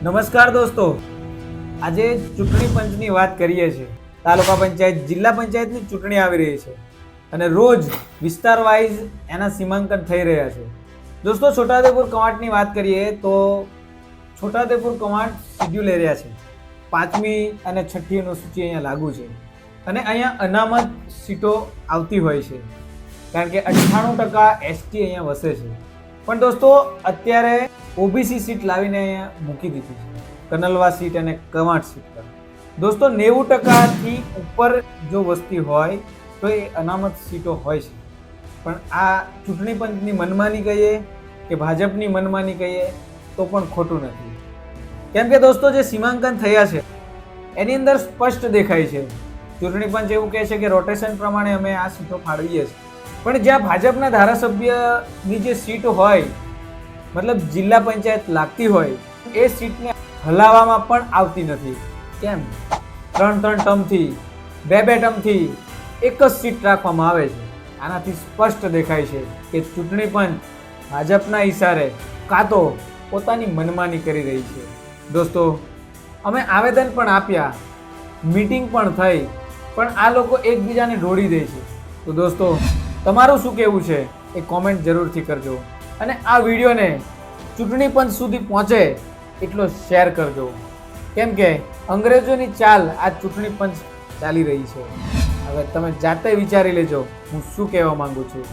નમસ્કાર દોસ્તો, આજે ચૂંટણી પંચની વાત કરીએ છીએ. તાલુકા પંચાયત, જિલ્લા પંચાયતની ચૂંટણી આવી રહી છે અને રોજ વિસ્તાર વાઇઝ એના સીમાંકન થઈ રહ્યા છે. દોસ્તો, છોટાઉદેપુર કવાંટની વાત કરીએ તો છોટાઉદેપુર કવાંટ શિડ્યુલ એરિયા છે. 5મી અને 6ઠ્ઠી અનુસૂચિ અહીંયા લાગુ છે અને અહીંયા અનામત સીટો આવતી હોય છે કારણ કે 98% એસટી અહીંયા વસે છે. પણ દોસ્તો, અત્યારે ઓબીસી સીટ લાવીને અહીંયા મૂકી દીધી છે, કનલવા સીટ અને કવાંટ સીટ પર. દોસ્તો, 90%થી ઉપર જો વસ્તી હોય તો એ અનામત સીટો હોય છે. પણ આ ચૂંટણી પંચની મનમાની કહીએ કે ભાજપની મનમાની કહીએ તો પણ ખોટું નથી. કેમ કે દોસ્તો, જે સીમાંકન થયા છે એની અંદર સ્પષ્ટ દેખાય છે. ચૂંટણી પંચ એવું કહે છે કે રોટેશન પ્રમાણે અમે આ સીટો ફાળવીએ છીએ, પણ જ્યાં ભાજપના ધારાસભ્યની જે સીટ હોય, મતલબ જિલ્લા પંચાયત લાગતી હોય, એ સીટને હલાવવામાં પણ આવતી નથી. કેમ? 3 ટર્મથી 2 ટર્મથી એક જ સીટ રાખવામાં આવે છે. આનાથી સ્પષ્ટ દેખાય છે કે ચૂંટણી પંચ ભાજપના ઇશારે કાં તો પોતાની મનમાની કરી રહી છે. દોસ્તો, અમે આવેદન પણ આપ્યા, મીટિંગ પણ થઈ, પણ આ લોકો એકબીજાને ઢોળી દે છે. તો દોસ્તો, તમારું શું કહેવું છે એ કોમેન્ટ જરૂરથી કરજો અને આ વિડીયોને ચૂંટણી પંચ સુધી પહોંચે એટલો શેર કરજો. કેમ કે અંગ્રેજોની ચાલ આ ચૂંટણી પંચ ચાલી રહી છે. હવે તમે જાતે વિચારી લેજો હું શું કહેવા માંગુ છું.